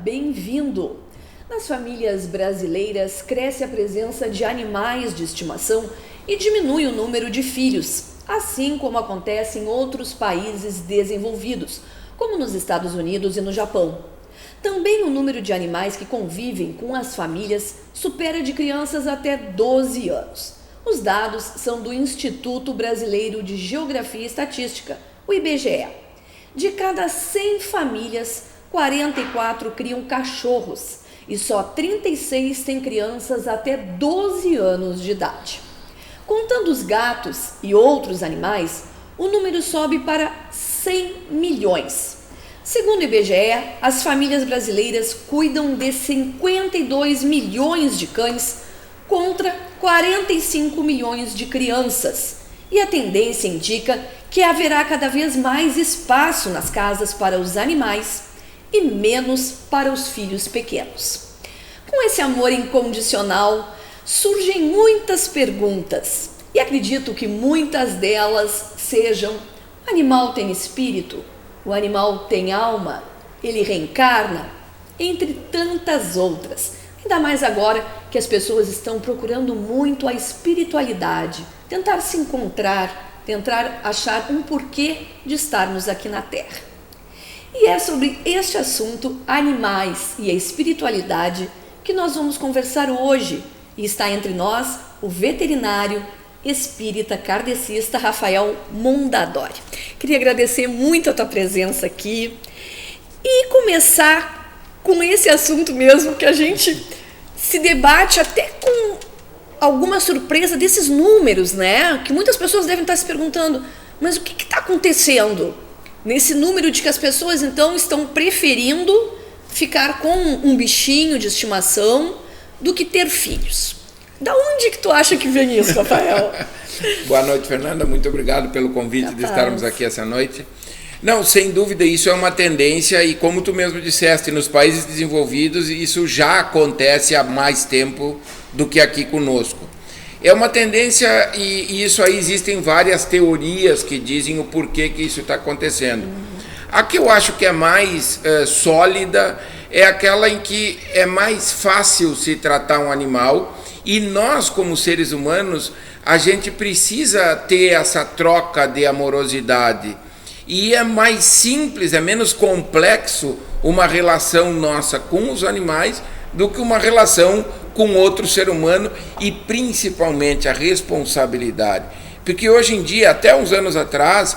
bem-vindo! Nas famílias brasileiras cresce a presença de animais de estimação e diminui o número de filhos, assim como acontece em outros países desenvolvidos, como nos Estados Unidos e no Japão. Também o número de animais que convivem com as famílias supera de crianças até 12 anos. Os dados são do Instituto Brasileiro de Geografia e Estatística, o IBGE. De cada 100 famílias, 44 criam cachorros e só 36 têm crianças até 12 anos de idade. Contando os gatos e outros animais, o número sobe para 100 milhões. Segundo o IBGE, as famílias brasileiras cuidam de 52 milhões de cães contra 45 milhões de crianças. E a tendência indica que haverá cada vez mais espaço nas casas para os animais e menos para os filhos pequenos. Com esse amor incondicional, surgem muitas perguntas e acredito que muitas delas sejam: o animal tem espírito? O animal tem alma? Ele reencarna? Entre tantas outras. Ainda mais agora que as pessoas estão procurando muito a espiritualidade, tentar se encontrar, tentar achar um porquê de estarmos aqui na Terra. E é sobre este assunto, animais e a espiritualidade, que nós vamos conversar hoje. E está entre nós o veterinário espírita kardecista Rafael Mondadori. Queria agradecer muito a tua presença aqui e começar com esse assunto mesmo, que a gente se debate até com alguma surpresa desses números, né? Que muitas pessoas devem estar se perguntando, mas o que está acontecendo nesse número de que as pessoas então estão preferindo ficar com um bichinho de estimação do que ter filhos? Da onde que tu acha que vem isso, Rafael? Boa noite, Fernanda. Muito obrigado pelo convite de estarmos aqui essa noite. Não, sem dúvida, isso é uma tendência e, como tu mesmo disseste, nos países desenvolvidos isso já acontece há mais tempo do que aqui conosco. É uma tendência e isso aí existem várias teorias que dizem o porquê que isso está acontecendo. A que eu acho que é mais sólida é aquela em que é mais fácil se tratar um animal. E nós, como seres humanos, a gente precisa ter essa troca de amorosidade. E é mais simples, é menos complexo uma relação nossa com os animais do que uma relação com outro ser humano e principalmente a responsabilidade. Porque hoje em dia, até uns anos atrás,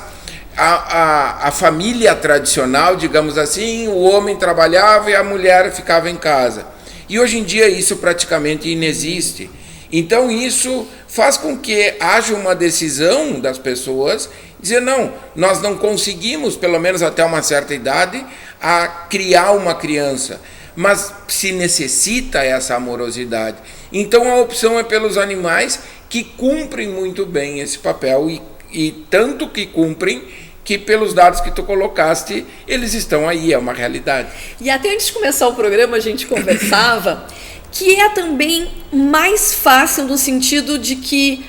a família tradicional, digamos assim, o homem trabalhava e a mulher ficava em casa. E hoje em dia isso praticamente inexiste. Então isso faz com que haja uma decisão das pessoas, dizer, não, nós não conseguimos, pelo menos até uma certa idade, a criar uma criança, mas se necessita essa amorosidade. Então a opção é pelos animais que cumprem muito bem esse papel e tanto que cumprem, que pelos dados que tu colocaste, eles estão aí, é uma realidade. E até antes de começar o programa a gente conversava que é também mais fácil no sentido de que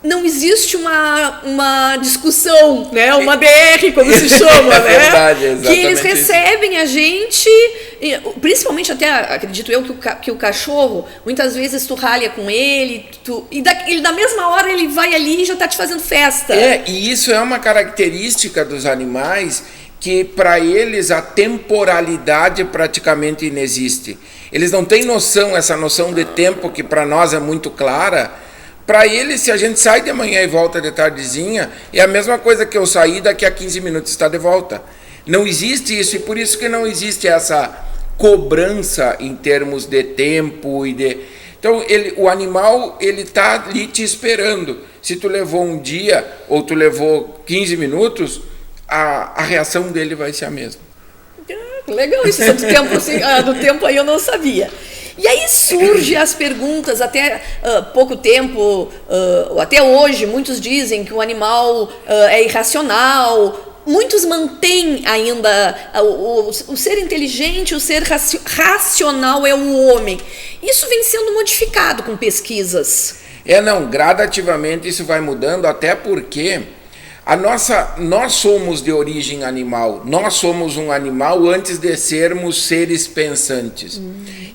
não existe uma discussão, né? Uma DR, como se chama, né? É verdade, exatamente. Que eles recebem a gente, principalmente até, acredito eu, que o cachorro, muitas vezes tu ralha com ele, e da mesma hora ele vai ali e já está te fazendo festa. E isso é uma característica dos animais que para eles a temporalidade praticamente inexiste. Eles não têm noção, essa noção de tempo que para nós é muito clara. Para eles, se a gente sai de manhã e volta de tardezinha, é a mesma coisa que eu sair, daqui a 15 minutos está de volta. Não existe isso, e por isso que não existe essa cobrança em termos de tempo e de... Então, o animal, ele está ali te esperando. Se tu levou um dia ou tu levou 15 minutos, a reação dele vai ser a mesma. Legal, isso do tempo, assim, do tempo aí eu não sabia. E aí surgem as perguntas, até pouco tempo, até hoje, muitos dizem que o animal é irracional, muitos mantêm ainda o ser inteligente, o ser racional é o homem. Isso vem sendo modificado com pesquisas. Gradativamente isso vai mudando, até porque Nós somos de origem animal, nós somos um animal antes de sermos seres pensantes.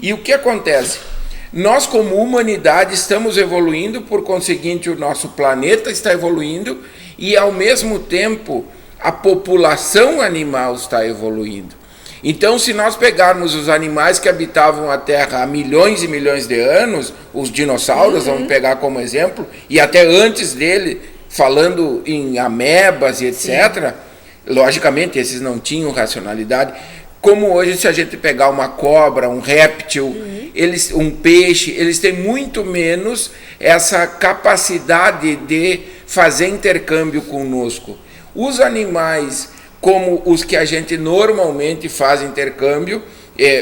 E o que acontece? Nós, como humanidade, estamos evoluindo, por conseguinte, o nosso planeta está evoluindo e, ao mesmo tempo, a população animal está evoluindo. Então, se nós pegarmos os animais que habitavam a Terra há milhões e milhões de anos, os dinossauros, vamos pegar como exemplo, e até antes dele, falando em amebas e etc., logicamente, esses não tinham racionalidade, como hoje, se a gente pegar uma cobra, um réptil, um peixe, eles têm muito menos essa capacidade de fazer intercâmbio conosco. Os animais, como os que a gente normalmente faz intercâmbio,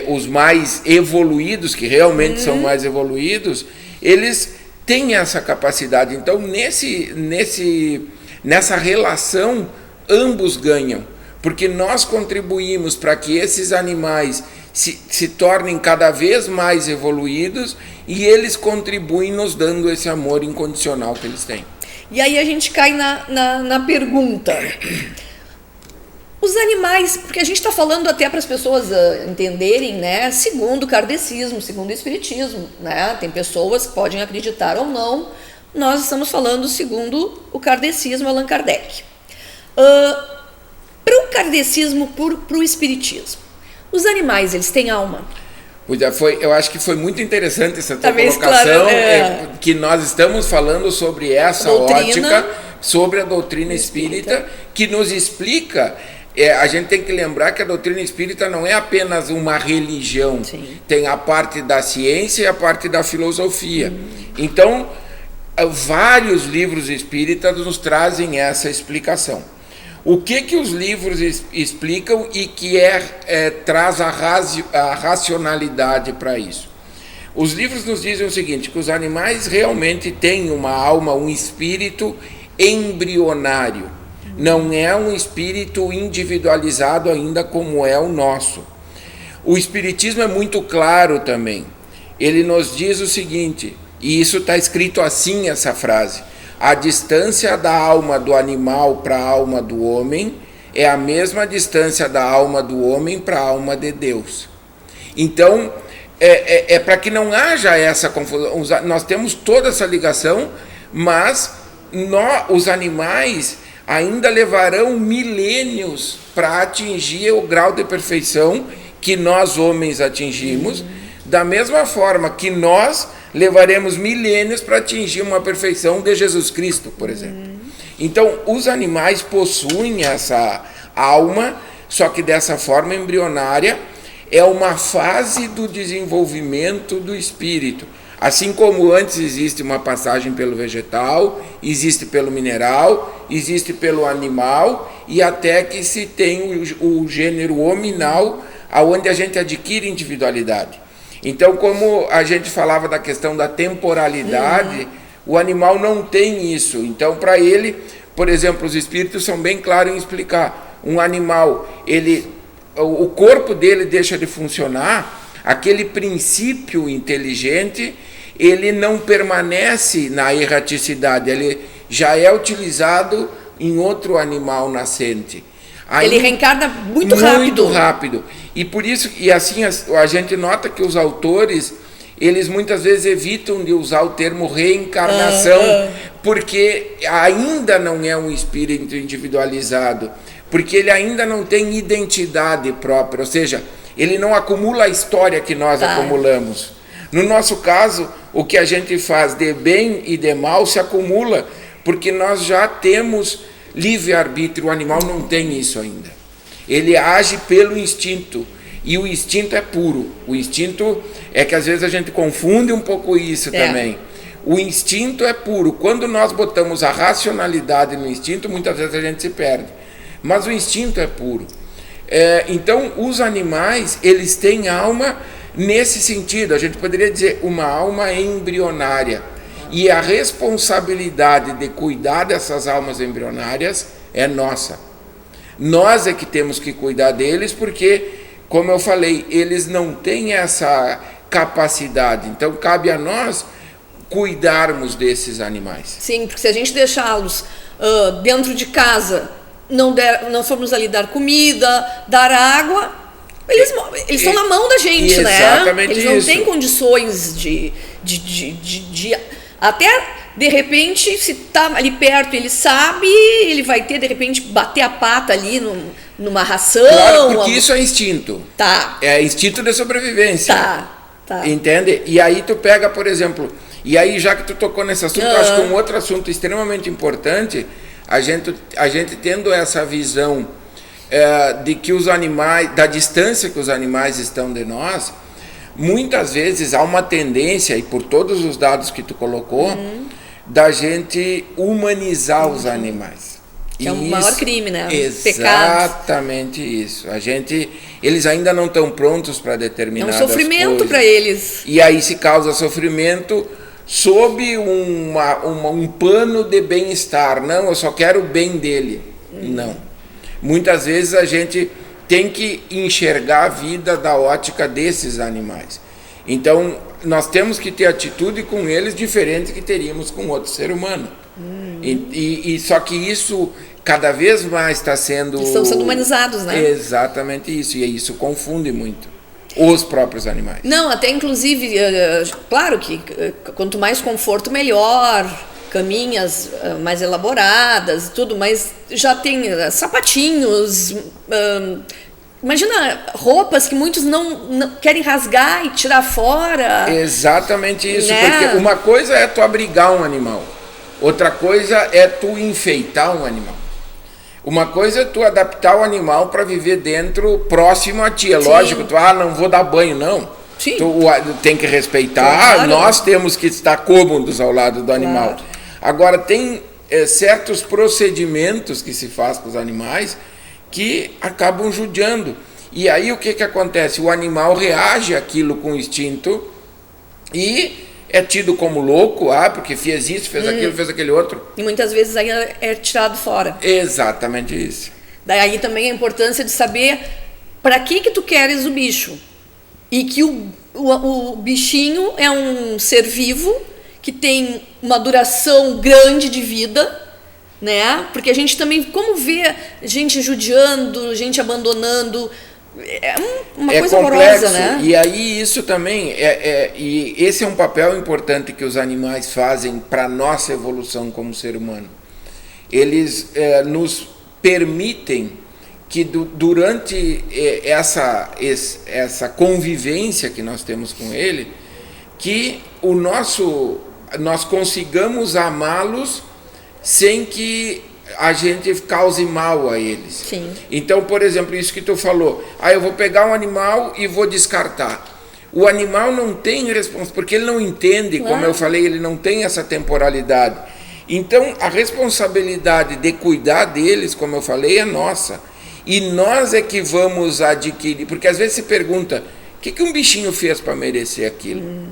os mais evoluídos, que realmente são mais evoluídos, eles têm essa capacidade. Então, nessa relação, ambos ganham, porque nós contribuímos para que esses animais se tornem cada vez mais evoluídos e eles contribuem nos dando esse amor incondicional que eles têm. E aí a gente cai na pergunta. Os animais, porque a gente está falando até para as pessoas entenderem, né, segundo o kardecismo, segundo o espiritismo, né, tem pessoas que podem acreditar ou não, nós estamos falando segundo o kardecismo, Allan Kardec. Para o kardecismo, para o espiritismo, os animais, eles têm alma? Eu acho que foi muito interessante essa tua colocação, que nós estamos falando sobre essa ótica, sobre a doutrina espírita, que nos explica. A gente tem que lembrar que a doutrina espírita não é apenas uma religião, tem a parte da ciência e a parte da filosofia. Então, vários livros espíritas nos trazem essa explicação. O que os livros explicam e que traz a racionalidade para isso? Os livros nos dizem o seguinte, que os animais realmente têm uma alma, um espírito embrionário. Não é um espírito individualizado ainda como é o nosso. O espiritismo é muito claro também. Ele nos diz o seguinte, e isso está escrito assim, essa frase: a distância da alma do animal para a alma do homem é a mesma distância da alma do homem para a alma de Deus. Então, para que não haja essa confusão. Nós temos toda essa ligação, mas os animais ainda levarão milênios para atingir o grau de perfeição que nós homens atingimos, da mesma forma que nós levaremos milênios para atingir uma perfeição de Jesus Cristo, por exemplo. Então, os animais possuem essa alma, só que dessa forma embrionária, é uma fase do desenvolvimento do espírito. Assim como antes existe uma passagem pelo vegetal, existe pelo mineral, existe pelo animal, e até que se tem o gênero hominal, onde a gente adquire individualidade. Então, como a gente falava da questão da temporalidade, o animal não tem isso. Então, para ele, por exemplo, os espíritos são bem claros em explicar. Um animal, o corpo dele deixa de funcionar, aquele princípio inteligente, ele não permanece na erraticidade, ele já é utilizado em outro animal nascente. Aí, ele reencarna muito rápido. E por isso, e assim a gente nota que os autores, eles muitas vezes evitam de usar o termo reencarnação, porque ainda não é um espírito individualizado, porque ele ainda não tem identidade própria, ou seja, ele não acumula a história que nós acumulamos. No nosso caso, o que a gente faz de bem e de mal se acumula, porque nós já temos livre-arbítrio. O animal não tem isso ainda. Ele age pelo instinto, e o instinto é puro. O instinto é que às vezes a gente confunde um pouco isso também. O instinto é puro. Quando nós botamos a racionalidade no instinto, muitas vezes a gente se perde. Mas o instinto é puro. Então, os animais, eles têm alma nesse sentido. A gente poderia dizer uma alma embrionária. E a responsabilidade de cuidar dessas almas embrionárias é nossa. Nós é que temos que cuidar deles, porque, como eu falei, eles não têm essa capacidade. Então, cabe a nós cuidarmos desses animais. Sim, porque se a gente deixá-los dentro de casa, não formos ali dar comida, dar água, eles estão na mão da gente, né? Exatamente. Eles não têm condições de até, de repente, se tá ali perto, ele sabe, ele vai ter, de repente, bater a pata ali numa ração. Claro, porque isso é instinto. Tá. É instinto de sobrevivência. Tá. Entende? E aí tu pega, por exemplo, e aí já que tu tocou nesse assunto, eu acho que um outro assunto extremamente importante, a gente tendo essa visão de que os animais, da distância que os animais estão de nós, muitas vezes há uma tendência, e por todos os dados que tu colocou, da gente humanizar os animais. Que é o maior crime, né? Exatamente isso. Eles ainda não estão prontos para determinadas coisas. É um sofrimento para eles. E aí se causa sofrimento sob um pano de bem-estar. Não, eu só quero o bem dele. Não. Muitas vezes a gente tem que enxergar a vida da ótica desses animais. Então, nós temos que ter atitude com eles diferente que teríamos com outro ser humano. E só que isso cada vez mais está sendo... Estão sendo humanizados, né? Exatamente isso. E isso confunde muito os próprios animais. Não, até inclusive, claro que quanto mais conforto, melhor. Caminhas mais elaboradas, tudo, mas já tem sapatinhos... Imagina roupas que muitos não querem rasgar e tirar fora. Exatamente isso, né? Porque uma coisa é tu abrigar um animal, outra coisa é tu enfeitar um animal. Uma coisa é tu adaptar o animal para viver dentro, próximo a ti. É lógico, tu não vou dar banho, não. Sim. Tu tem que respeitar, claro. Nós temos que estar cômodos ao lado do animal. Claro. Agora, tem certos procedimentos que se faz com os animais que acabam judiando. E aí o que acontece? O animal reage àquilo com instinto e é tido como louco, porque fez isso, fez aquilo, fez aquele outro. E muitas vezes aí é tirado fora. Exatamente isso. Daí também a importância de saber para que tu queres o bicho. E que o bichinho é um ser vivo que tem uma duração grande de vida, né? Porque a gente também, como vê gente judiando, gente abandonando, é uma coisa complexo, horrorosa, né? E aí isso também, e esse é um papel importante que os animais fazem para a nossa evolução como ser humano. Eles nos permitem que durante essa convivência que nós temos com ele, que nós consigamos amá-los sem que a gente cause mal a eles. Sim. Então, por exemplo, isso que tu falou, eu vou pegar um animal e vou descartar. O animal não tem responsabilidade, porque ele não entende, como eu falei, ele não tem essa temporalidade. Então, a responsabilidade de cuidar deles, como eu falei, é nossa. E nós é que vamos adquirir, porque às vezes se pergunta, o que um bichinho fez para merecer aquilo?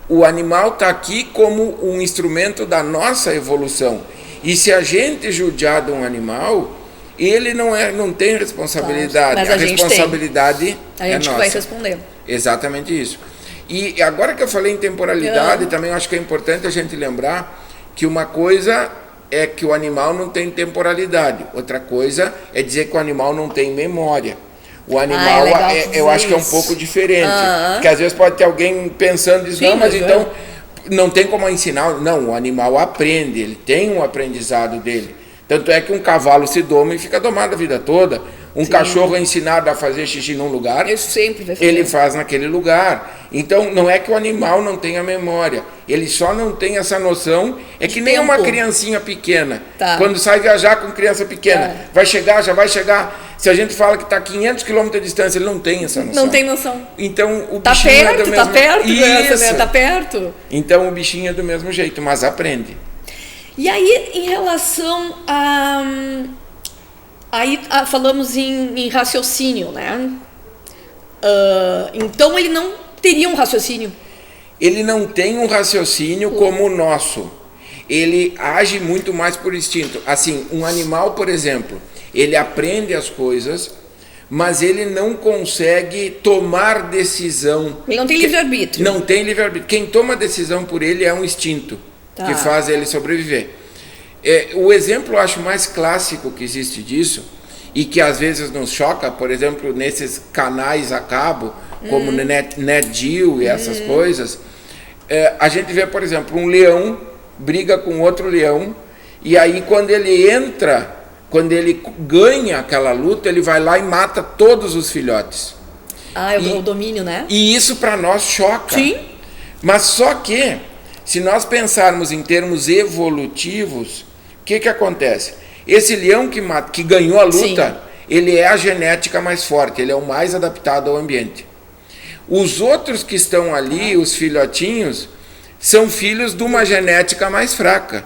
O animal está aqui como um instrumento da nossa evolução. E se a gente judiar de um animal, ele não tem responsabilidade. Mas a responsabilidade é nossa. A gente vai responder. Exatamente isso. E agora que eu falei em temporalidade, também acho que é importante a gente lembrar que uma coisa é que o animal não tem temporalidade. Outra coisa é dizer que o animal não tem memória. O animal, eu acho que é um pouco diferente. Porque às vezes pode ter alguém pensando, diz, não, mas então não tem como ensinar. Não, o animal aprende, ele tem um aprendizado dele. Tanto é que um cavalo se doma e fica domado a vida toda. Um cachorro é ensinado a fazer xixi num lugar, ele faz naquele lugar. Então, não é que o animal não tenha memória, ele só não tem essa noção, que nem uma criancinha pequena. Quando sai viajar com criança pequena, já vai chegar. Se a gente fala que está a 500 km de distância, ele não tem essa noção. Não tem noção. Então, o bichinho é do mesmo... Tá perto, né? Tá perto. Então, o bichinho é do mesmo jeito, mas aprende. E aí, em relação a... Aí falamos em raciocínio, né? Então ele não teria um raciocínio. Ele não tem um raciocínio como o nosso. Ele age muito mais por instinto. Assim, um animal, por exemplo, ele aprende as coisas mas ele não consegue tomar decisão. Ele não tem livre-arbítrio. Não tem livre-arbítrio. Quem toma decisão por ele é um instinto que faz ele sobreviver. O exemplo, eu acho, mais clássico que existe disso, e que às vezes nos choca, por exemplo, nesses canais a cabo, como NetGeo e essas coisas, a gente vê, por exemplo, um leão briga com outro leão, e aí quando ele ganha aquela luta, ele vai lá e mata todos os filhotes. O domínio, né? E isso para nós choca. Sim. Mas só que, se nós pensarmos em termos evolutivos, o que acontece? Esse leão que ganhou a luta, sim, ele é a genética mais forte, ele é o mais adaptado ao ambiente. Os outros que estão ali, os filhotinhos, são filhos de uma genética mais fraca.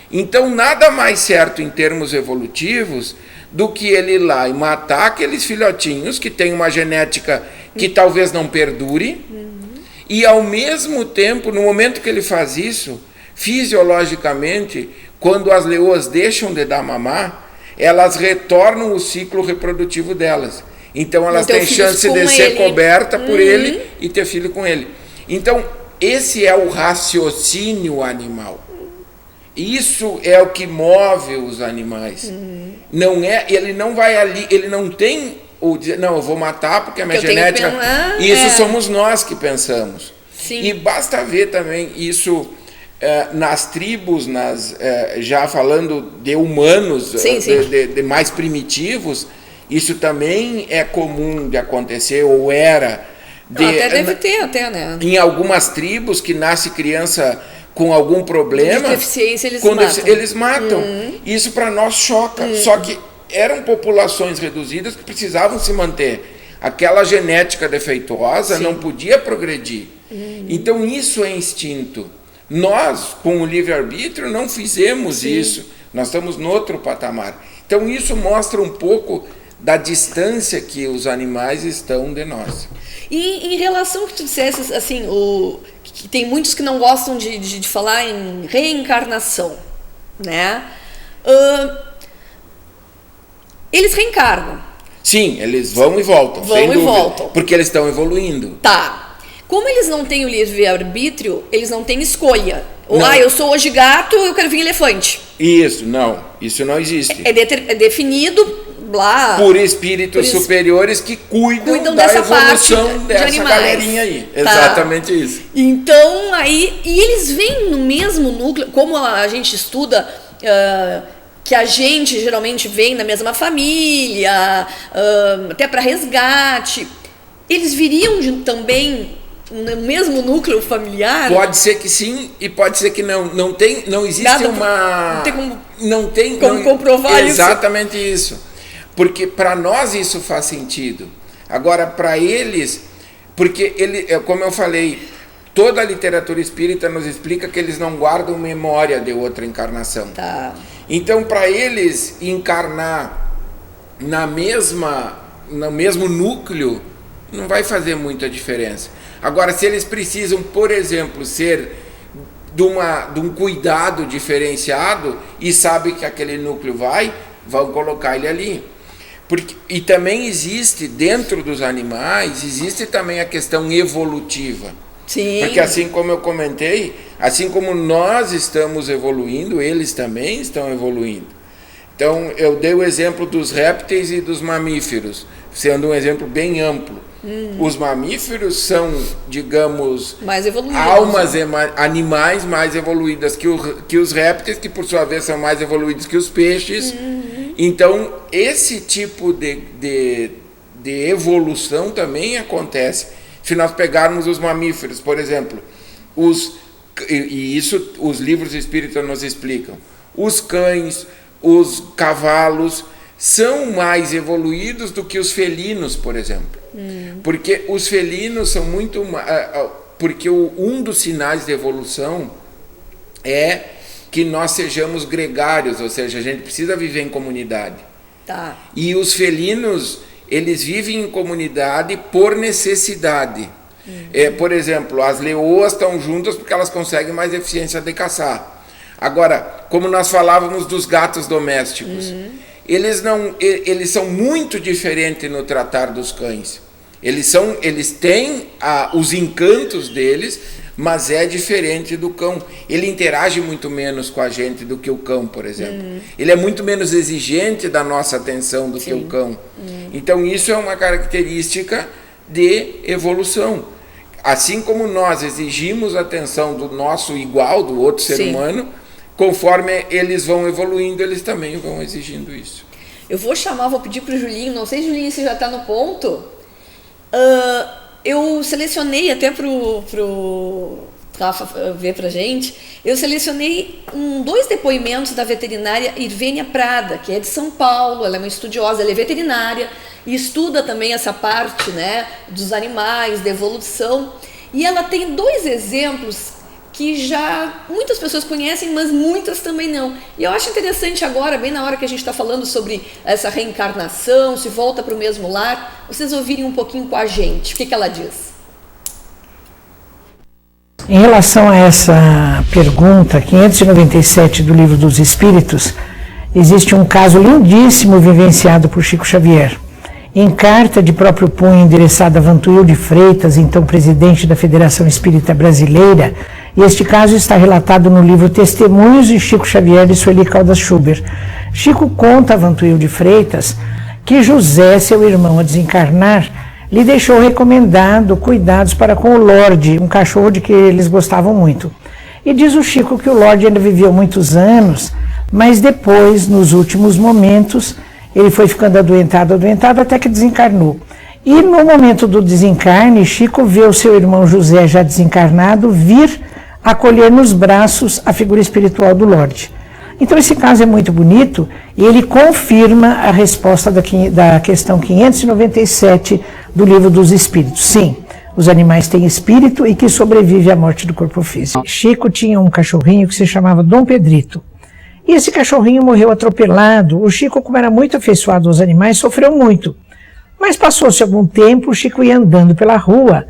Então, nada mais certo em termos evolutivos do que ele ir lá e matar aqueles filhotinhos que têm uma genética que talvez não perdure, e ao mesmo tempo, no momento que ele faz isso, fisiologicamente, quando as leoas deixam de dar mamar, elas retornam o ciclo reprodutivo delas. Então elas têm chance de ser coberta por ele e ter filho com ele. Então, esse é o raciocínio animal. Isso é o que move os animais. Não é, ele não vai ali, ele não tem o dizer, não, eu vou matar porque a minha genética. Isso somos nós que pensamos. Sim. E basta ver também isso nas tribos, já falando de humanos, de mais primitivos, isso também é comum de acontecer, ou era. Até deve ter, né? Em algumas tribos que nasce criança com algum problema, de deficiência, eles matam. Isso para nós choca. Só que eram populações reduzidas que precisavam se manter. Aquela genética defeituosa não podia progredir. Então isso é instinto. Nós, com o livre-arbítrio, não fizemos isso. Nós estamos no outro patamar. Então isso mostra um pouco da distância que os animais estão de nós. E em relação ao que tu disseste, assim, que tem muitos que não gostam de falar em reencarnação, né? Eles reencarnam. Sim, eles vão e voltam. Voltam. Porque eles estão evoluindo. Tá. Como eles não têm o livre-arbítrio, eles não têm escolha. Eu sou hoje gato, eu quero vir elefante. Isso não existe. É definido lá por espíritos superiores que cuidam da dessa evolução dessa de galerinha aí. Tá. Exatamente isso. Então, e eles vêm no mesmo núcleo, como a gente estuda, que a gente geralmente vem na mesma família, até para resgate, eles viriam também no mesmo núcleo familiar? Pode ser que sim e pode ser que não. Não existe Não tem como comprovar isso. Exatamente isso. Porque para nós isso faz sentido. Agora, para eles, porque como eu falei, toda a literatura espírita nos explica que eles não guardam memória de outra encarnação. Tá. Então, para eles encarnar no mesmo núcleo, não vai fazer muita diferença. Agora, se eles precisam, por exemplo, ser de um cuidado diferenciado e sabem que aquele núcleo vão colocar ele ali. E também existe, dentro dos animais, existe também a questão evolutiva. Sim. Porque assim como eu comentei, assim como nós estamos evoluindo, eles também estão evoluindo. Então, eu dei o exemplo dos répteis e dos mamíferos, sendo um exemplo bem amplo. Os mamíferos são, digamos, mais evoluídos, almas, animais mais evoluídas que os répteis, que por sua vez são mais evoluídos que os peixes. Então, esse tipo de evolução também acontece. Se nós pegarmos os mamíferos, por exemplo, isso os livros espíritas nos explicam, os cães, os cavalos são mais evoluídos do que os felinos, por exemplo. Porque os felinos são muito... Porque um dos sinais de evolução é que nós sejamos gregários, ou seja, a gente precisa viver em comunidade. Tá. E os felinos, eles vivem em comunidade por necessidade. Por exemplo, as leoas estão juntas porque elas conseguem mais eficiência de caçar. Agora, como nós falávamos dos gatos domésticos, eles são muito diferentes no tratar dos cães. Eles têm os encantos deles, mas é diferente do cão. Ele interage muito menos com a gente do que o cão, por exemplo. Ele é muito menos exigente da nossa atenção do que o cão. Então isso é uma característica de evolução. Assim como nós exigimos atenção do nosso igual, do outro ser humano, conforme eles vão evoluindo, eles também vão exigindo isso. Eu vou pedir para o Julinho, não sei, Julinho, se já está no ponto. Eu selecionei até pro Rafa ver pra gente, eu selecionei 2 depoimentos da veterinária Irvênia Prada, que é de São Paulo. Ela é uma estudiosa, ela é veterinária e estuda também essa parte, né, dos animais, da evolução. E ela tem 2 exemplos que já muitas pessoas conhecem, mas muitas também não. E eu acho interessante agora, bem na hora que a gente está falando sobre essa reencarnação, se volta para o mesmo lar, vocês ouvirem um pouquinho com a gente. O que ela diz? Em relação a essa pergunta 597 do Livro dos Espíritos, existe um caso lindíssimo vivenciado por Chico Xavier. Em carta de próprio punho endereçada a Vantuil de Freitas, então presidente da Federação Espírita Brasileira, e este caso está relatado no livro Testemunhos de Chico Xavier de Sueli Caldas Schubert. Chico conta a Vantuil de Freitas que José, seu irmão a desencarnar, lhe deixou recomendado cuidados para com o Lorde, um cachorro de que eles gostavam muito. E diz o Chico que o Lorde ainda viveu muitos anos, mas depois, nos últimos momentos, ele foi ficando adoentado até que desencarnou. E no momento do desencarne, Chico vê o seu irmão José, já desencarnado, vir acolher nos braços a figura espiritual do Lorde. Então esse caso é muito bonito e ele confirma a resposta da questão 597 do Livro dos Espíritos. Sim, os animais têm espírito e que sobrevive à morte do corpo físico. Chico tinha um cachorrinho que se chamava Dom Pedrito. E esse cachorrinho morreu atropelado. O Chico, como era muito afeiçoado aos animais, sofreu muito. Mas passou-se algum tempo, o Chico ia andando pela rua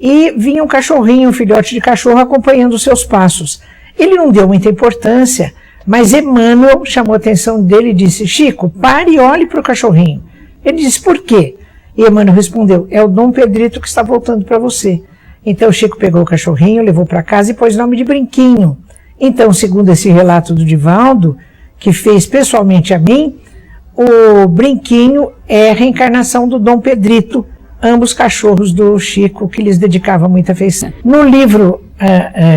e vinha um cachorrinho, um filhote de cachorro, acompanhando os seus passos. Ele não deu muita importância, mas Emmanuel chamou a atenção dele e disse: Chico, pare e olhe para o cachorrinho. Ele disse: por quê? E Emmanuel respondeu: é o Dom Pedrito que está voltando para você. Então o Chico pegou o cachorrinho, levou para casa e pôs o nome de Brinquinho. Então, segundo esse relato do Divaldo, que fez pessoalmente a mim, o Brinquinho é a reencarnação do Dom Pedrito, ambos cachorros do Chico, que lhes dedicava muita afeição. No livro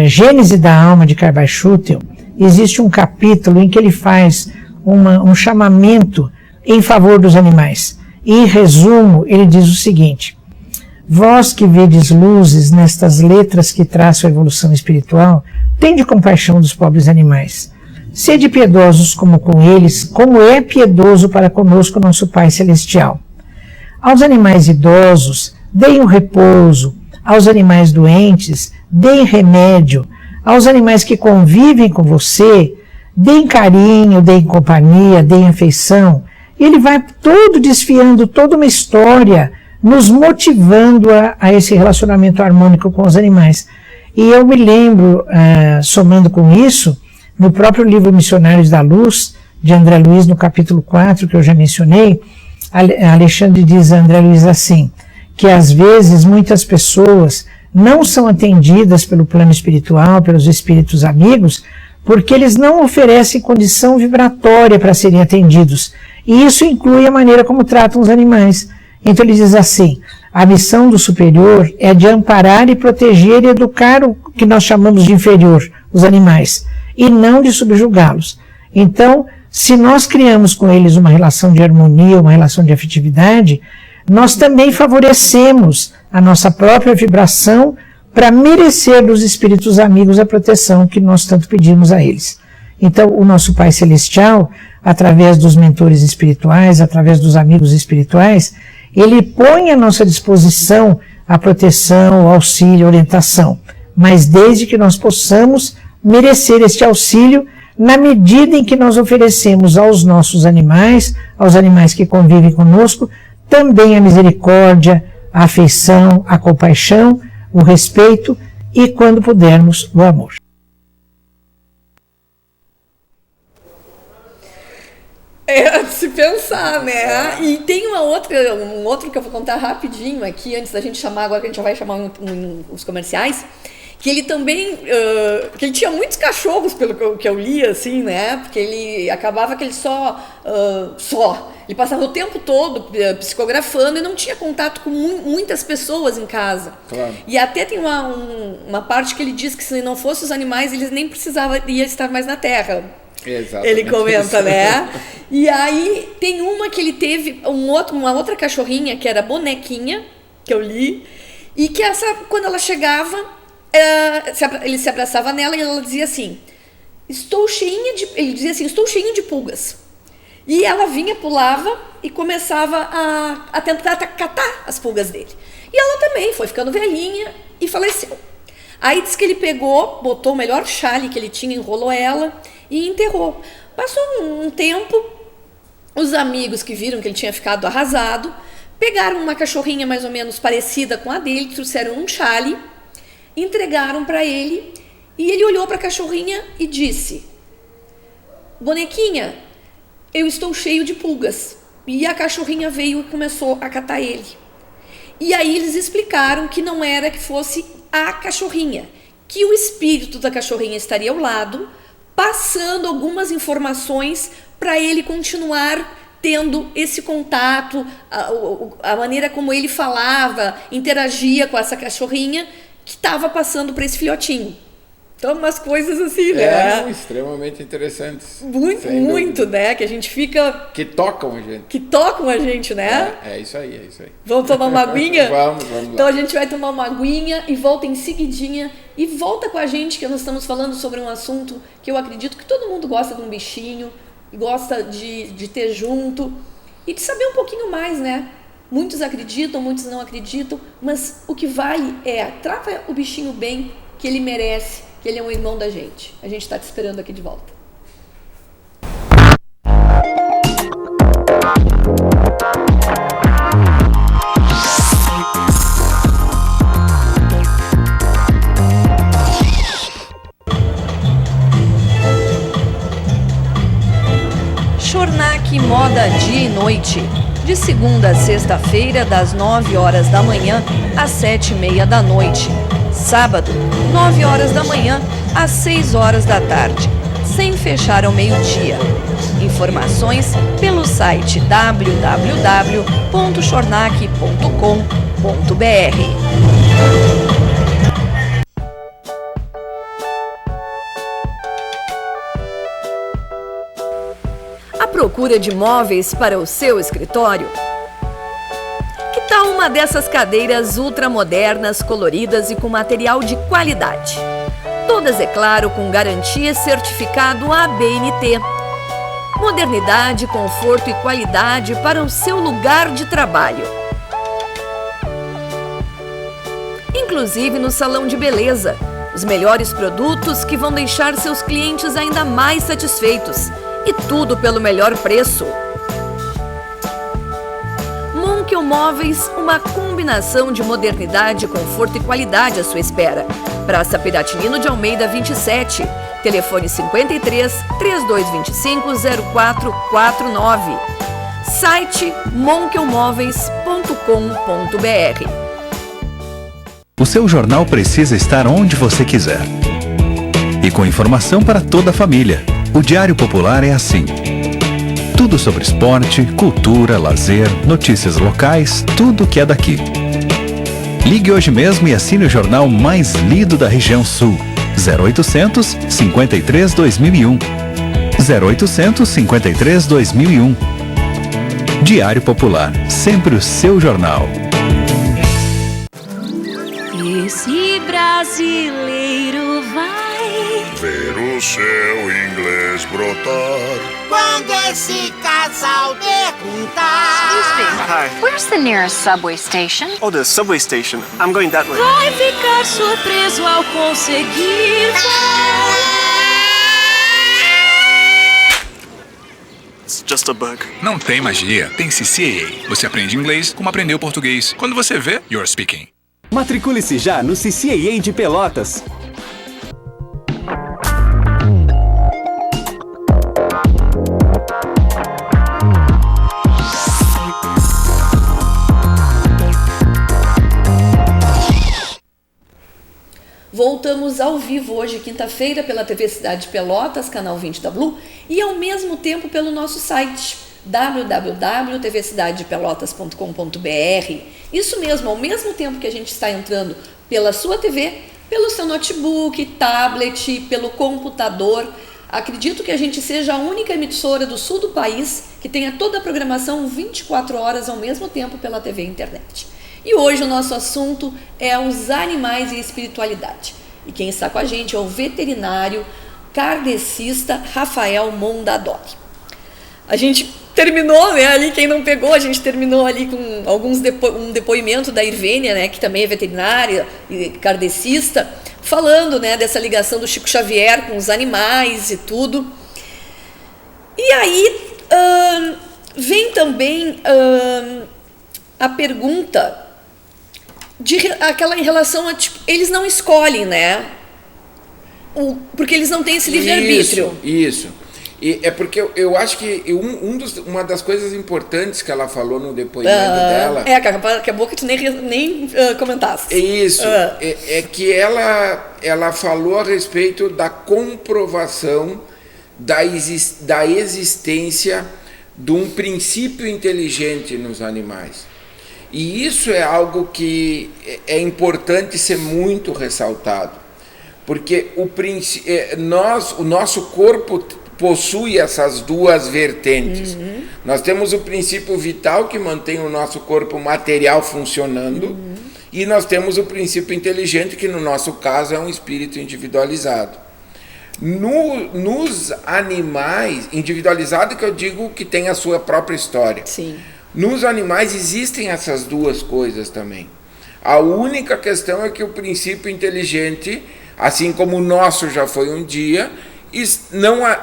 Gênese da Alma, de Carvalho Schutel, existe um capítulo em que ele faz um chamamento em favor dos animais. E, em resumo, ele diz o seguinte: vós que vedes luzes nestas letras que traçam a evolução espiritual, tende compaixão dos pobres animais. Sede piedosos como com eles, como é piedoso para conosco nosso Pai Celestial. Aos animais idosos, deem um repouso. Aos animais doentes, deem remédio. Aos animais que convivem com você, deem carinho, deem companhia, deem afeição. E ele vai todo desfiando toda uma história, nos motivando a esse relacionamento harmônico com os animais. E eu me lembro, somando com isso, no próprio livro Missionários da Luz, de André Luiz, no capítulo 4, que eu já mencionei, Alexandre diz a André Luiz assim, que às vezes muitas pessoas não são atendidas pelo plano espiritual, pelos espíritos amigos, porque eles não oferecem condição vibratória para serem atendidos. E isso inclui a maneira como tratam os animais. Então ele diz assim: a missão do superior é de amparar e proteger e educar o que nós chamamos de inferior, os animais, e não de subjugá-los. Então, se nós criamos com eles uma relação de harmonia, uma relação de afetividade, nós também favorecemos a nossa própria vibração para merecer dos espíritos amigos a proteção que nós tanto pedimos a eles. Então, o nosso Pai Celestial, através dos mentores espirituais, através dos amigos espirituais, ele põe à nossa disposição a proteção, o auxílio, a orientação, mas desde que nós possamos merecer este auxílio na medida em que nós oferecemos aos nossos animais, aos animais que convivem conosco, também a misericórdia, a afeição, a compaixão, o respeito e, quando pudermos, o amor. É de se pensar, né? E tem um outro que eu vou contar rapidinho aqui, antes da gente chamar, agora que a gente já vai chamar os comerciais, que ele também, que ele tinha muitos cachorros, pelo que eu li, assim, né? Porque ele acabava que ele ele passava o tempo todo psicografando e não tinha contato com muitas pessoas em casa. Claro. E até tem uma parte que ele diz que se não fossem os animais, eles nem precisavam estar mais na Terra. Exatamente. Ele comenta, né? E aí tem uma que ele teve uma outra cachorrinha que era Bonequinha, que eu li, e que quando ela chegava, ele se abraçava nela e ela dizia assim: ele dizia assim, estou cheinho de pulgas. E ela vinha, pulava e começava a tentar catar as pulgas dele. E ela também foi ficando velhinha e faleceu. Aí diz que ele pegou, botou o melhor chale que ele tinha, enrolou ela e enterrou. Passou um tempo, os amigos que viram que ele tinha ficado arrasado, pegaram uma cachorrinha mais ou menos parecida com a dele, trouxeram um chale, entregaram para ele e ele olhou para a cachorrinha e disse: Bonequinha, eu estou cheio de pulgas. E a cachorrinha veio e começou a catar ele. E aí eles explicaram que não era que fosse a cachorrinha, que o espírito da cachorrinha estaria ao lado, passando algumas informações para ele continuar tendo esse contato, a maneira como ele falava, interagia com essa cachorrinha que estava passando para esse filhotinho. Então, umas coisas assim, né? Extremamente interessantes. Muito, né? Que a gente fica... Que tocam a gente. Que tocam a gente, né? É isso aí. Vamos tomar uma aguinha? Vamos Então lá. a gente vai tomar uma aguinha e volta em seguidinha. E volta com a gente, que nós estamos falando sobre um assunto que eu acredito que todo mundo gosta de um bichinho, gosta de ter junto e de saber um pouquinho mais, né? Muitos acreditam, muitos não acreditam, mas o que vale trata o bichinho bem, que ele merece, que ele é um irmão da gente. A gente está te esperando aqui de volta. Chornac Moda Dia e Noite, de segunda a sexta-feira, das 9 horas da manhã às 7h30 da noite. Sábado, 9 horas da manhã às 6 horas da tarde, sem fechar ao meio-dia. Informações pelo site www.chornac.com.br. À procura de móveis para o seu escritório? Que tal uma dessas cadeiras ultramodernas, coloridas e com material de qualidade? Todas, é claro, com garantia e certificado ABNT. Modernidade, conforto e qualidade para o seu lugar de trabalho. Inclusive no salão de beleza, os melhores produtos que vão deixar seus clientes ainda mais satisfeitos. E tudo pelo melhor preço. Monkel Móveis, uma combinação de modernidade, conforto e qualidade à sua espera. Praça Piratinino de Almeida 27, telefone 53 3225 0449. Site monkelmóveis.com.br. O seu jornal precisa estar onde você quiser. E com informação para toda a família. O Diário Popular é assim. Tudo sobre esporte, cultura, lazer, notícias locais, tudo que é daqui. Ligue hoje mesmo e assine o jornal mais lido da região sul. 0800 53 2001. 0800 53 2001. Diário Popular, sempre o seu jornal. Esse brasileiro vai ver o seu inglês brotar. Quando esse casal perguntar: Excuse me. Hi. Where's the nearest subway station? Oh, the subway station. I'm going that way. vai ficar surpreso ao conseguir It's just a bug. Não tem magia, tem CCAA. Você aprende inglês como aprendeu português. Quando você vê, you're speaking. Matricule-se já no CCAA de Pelotas. voltamos ao vivo hoje, quinta-feira, pela TV Cidade de Pelotas, canal 20 da Blue, e ao mesmo tempo pelo nosso site www.tvcidadepelotas.com.br. Isso mesmo, ao mesmo tempo que a gente está entrando pela sua TV, pelo seu notebook, tablet, pelo computador. Acredito que a gente seja a única emissora do sul do país que tenha toda a programação 24 horas ao mesmo tempo pela TV e internet. E hoje o nosso assunto é os animais e a espiritualidade. E quem está com a gente é o veterinário kardecista Rafael Mondadori. A gente terminou, né, ali, quem não pegou, a gente terminou ali com um depoimento da Irvênia, né, que também é veterinária e kardecista, falando, né, dessa ligação do Chico Xavier com os animais e tudo. E aí vem também a pergunta aquela em relação a, tipo, eles não escolhem, né? Porque eles não têm esse livre-arbítrio. Isso. E é porque eu acho que uma das coisas importantes que ela falou no depoimento dela... acabou que tu nem comentasse. É isso. É que ela falou a respeito da comprovação da existência de um princípio inteligente nos animais. E isso é algo que é importante ser muito ressaltado. Porque o nosso corpo possui essas duas vertentes. Nós temos o princípio vital que mantém o nosso corpo material funcionando, e nós temos o princípio inteligente que no nosso caso é um espírito individualizado. Nos animais, individualizado que eu digo que tem a sua própria história. Sim. Nos animais existem essas duas coisas também. A única questão é que o princípio inteligente, assim como o nosso já foi um dia,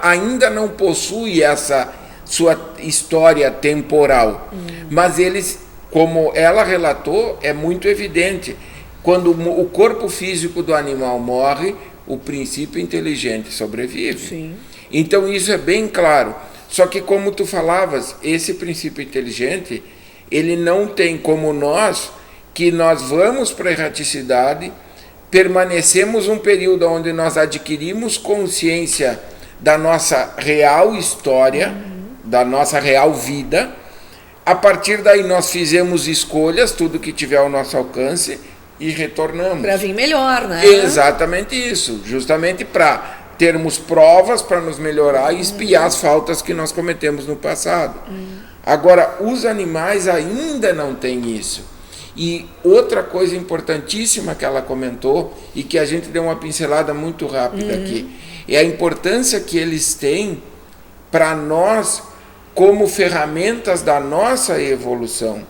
ainda não possui essa sua história temporal. Mas eles, como ela relatou, é muito evidente. Quando o corpo físico do animal morre, o princípio inteligente sobrevive. Sim. Então isso é bem claro. Só que, como tu falavas, esse princípio inteligente, ele não tem como nós, que nós vamos para a erraticidade, permanecemos um período onde nós adquirimos consciência da nossa real história, da nossa real vida. A partir daí nós fizemos escolhas, tudo que tiver ao nosso alcance, e retornamos. Para vir melhor, né? Exatamente isso, justamente para termos provas para nos melhorar e expiar as faltas que nós cometemos no passado. Agora, os animais ainda não têm isso. E outra coisa importantíssima que ela comentou, e que a gente deu uma pincelada muito rápida aqui, é a importância que eles têm para nós como ferramentas da nossa evolução.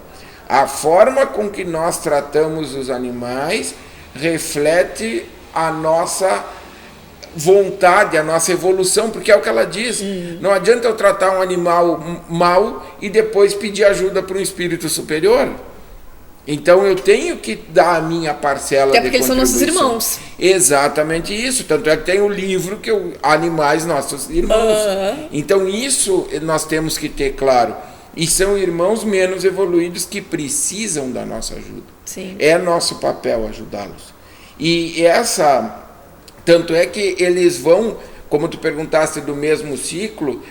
A forma com que nós tratamos os animais reflete a nossa vontade, a nossa evolução, porque é o que ela diz. Não adianta eu tratar um animal mal e depois pedir ajuda para um espírito superior. Então eu tenho que dar a minha parcela de contribuição. Até porque eles são nossos irmãos. Exatamente isso. Tanto é que tem o livro que Animais Nossos Irmãos. Então isso nós temos que ter claro. E são irmãos menos evoluídos que precisam da nossa ajuda. Sim. É nosso papel ajudá-los. E tanto é que eles vão, como tu perguntaste, do mesmo círculo,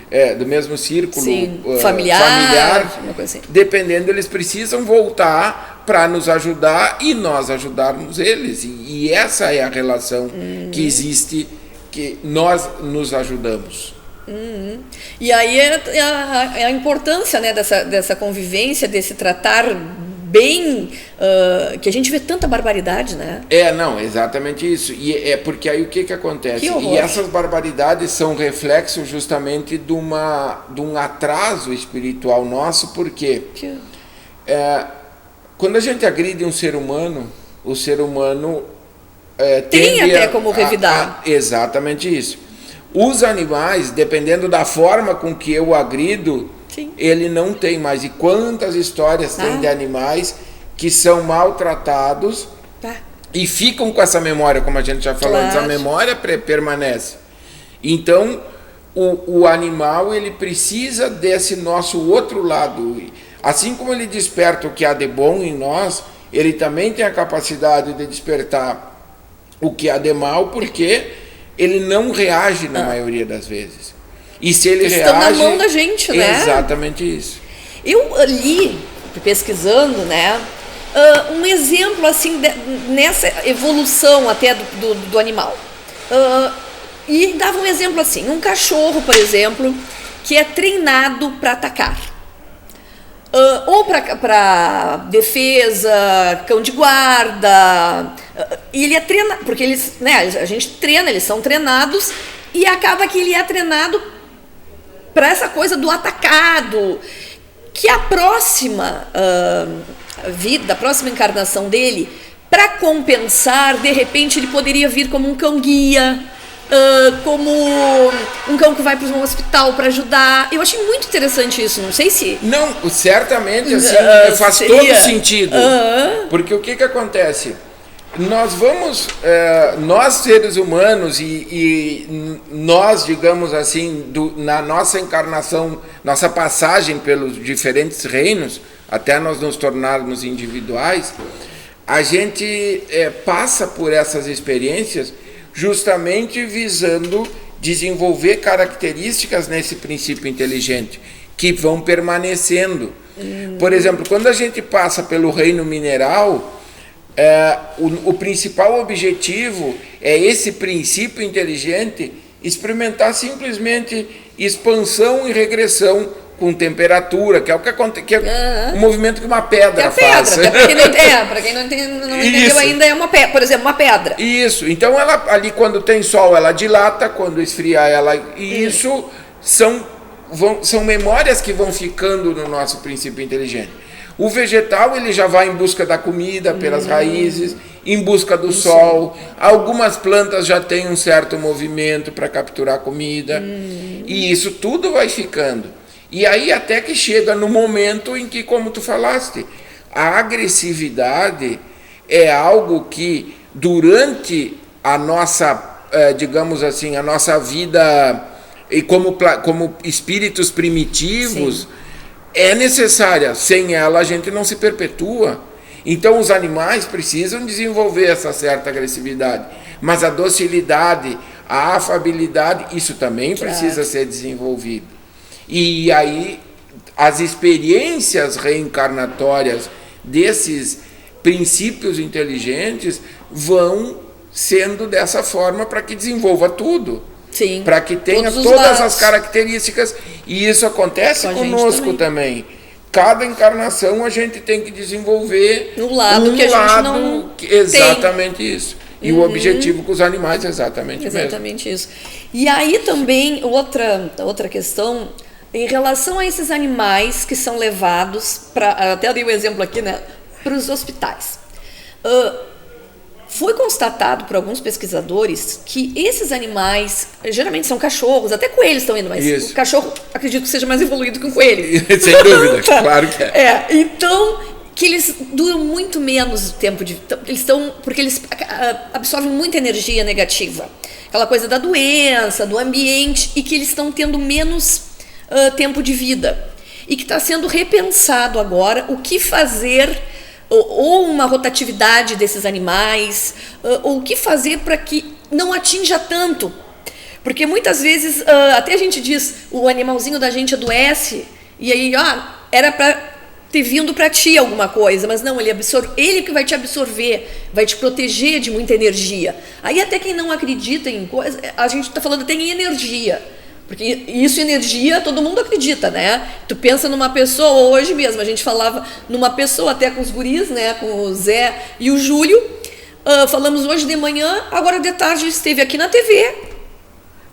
sim, familiar, uma coisa assim. Dependendo, eles precisam voltar para nos ajudar e nós ajudarmos eles. E essa é a relação que existe, que nós nos ajudamos. E aí é a importância, né, dessa convivência, desse tratar bem, que a gente vê tanta barbaridade, né? Não, exatamente isso. E é porque aí o que acontece? Que e essas barbaridades são reflexo justamente de um atraso espiritual nosso, porque quando a gente agride um ser humano, o ser humano tem até como revidar. Exatamente isso. Os animais, dependendo da forma com que eu agrido, sim, ele não tem mais. E quantas histórias tem de animais que são maltratados e ficam com essa memória, como a gente já falou, essa memória permanece. Então, o animal, ele precisa desse nosso outro lado. Assim como ele desperta o que há de bom em nós, ele também tem a capacidade de despertar o que há de mal, porque ele não reage na maioria das vezes. E se ele Estão reage... na mão da gente, né? Exatamente isso. Eu li, pesquisando, né, um exemplo assim nessa evolução até do animal. E dava um exemplo assim, um cachorro, por exemplo, que é treinado para atacar. Ou para defesa, cão de guarda, e ele é treinado, porque eles, né, a gente treina, eles são treinados, e acaba que ele é treinado para essa coisa do atacado, que a próxima vida, a próxima encarnação dele, para compensar, de repente ele poderia vir como um cão-guia, como um cão que vai para um hospital para ajudar. Eu achei muito interessante isso, não sei se... Não, certamente, assim, faz todo sentido. Porque o que acontece? Nós seres humanos e nós, digamos assim, na nossa encarnação, nossa passagem pelos diferentes reinos, até nós nos tornarmos individuais, a gente passa por essas experiências justamente visando desenvolver características nesse princípio inteligente, que vão permanecendo. Por exemplo, quando a gente passa pelo reino mineral, o principal objetivo é esse princípio inteligente experimentar simplesmente expansão e regressão com temperatura, que é o que acontece, que é o movimento que uma pedra faz. Para quem não entendeu ainda, é uma pedra, por exemplo, uma pedra. Isso. Então ela ali, quando tem sol, ela dilata, quando esfria ela... E isso são memórias que vão ficando no nosso princípio inteligente. O vegetal, ele já vai em busca da comida pelas raízes, em busca do sol. Algumas plantas já têm um certo movimento para capturar comida. E isso tudo vai ficando. E aí até que chega no momento em que, como tu falaste, a agressividade é algo que durante a nossa, digamos assim, a nossa vida e como espíritos primitivos, é necessária. Sem ela a gente não se perpetua. Então os animais precisam desenvolver essa certa agressividade. Mas a docilidade, a afabilidade, isso também precisa ser desenvolvido. E aí as experiências reencarnatórias desses princípios inteligentes vão sendo dessa forma para que desenvolva tudo. Sim. Para que tenha todas as características. E isso acontece conosco também. Cada encarnação a gente tem que desenvolver um lado que a gente não exatamente tem. Isso. E o objetivo com os animais é exatamente isso. E aí também outra questão em relação a esses animais que são levados até dei um exemplo aqui, né, para os hospitais. Foi constatado por alguns pesquisadores que esses animais, geralmente são cachorros, até coelhos estão indo, mas o cachorro acredito que seja mais evoluído que um coelho. Sem dúvida, claro que é. Então, que eles duram muito menos tempo porque eles absorvem muita energia negativa. Aquela coisa da doença, do ambiente, e que eles estão tendo menos tempo de vida. E que está sendo repensado agora o que fazer, ou uma rotatividade desses animais, ou o que fazer para que não atinja tanto. Porque muitas vezes, até a gente diz, o animalzinho da gente adoece, e aí, era para ter vindo para ti alguma coisa, mas não, ele que vai te absorver, vai te proteger de muita energia. Aí até quem não acredita em coisa, a gente está falando até em energia. Porque isso, energia, todo mundo acredita, né? Tu pensa numa pessoa, hoje mesmo, a gente falava numa pessoa até com os guris, né? Com o Zé e o Júlio. Falamos hoje de manhã, agora de tarde esteve aqui na TV.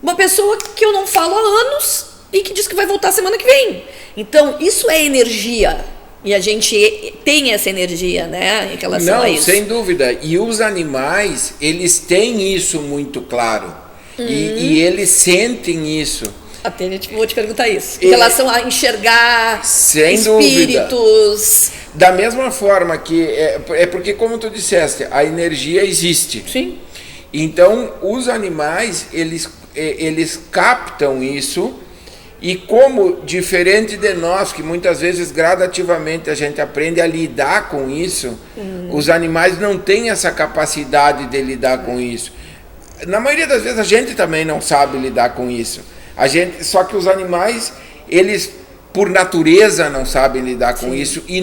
Uma pessoa que eu não falo há anos e que diz que vai voltar semana que vem. Então, isso é energia. E a gente tem essa energia, né? Em relação a isso. Não, sem dúvida. E os animais, eles têm isso muito claro. E eles sentem isso. Até vou te perguntar isso. Em relação a enxergar espíritos. Dúvida. Da mesma forma que... É porque, como tu disseste, a energia existe. Sim. Então, os animais, eles captam isso E como, diferente de nós, que muitas vezes gradativamente a gente aprende a lidar com isso, os animais não têm essa capacidade de lidar com isso. Na maioria das vezes a gente também não sabe lidar com isso. Só que os animais, eles por natureza não sabem lidar com isso e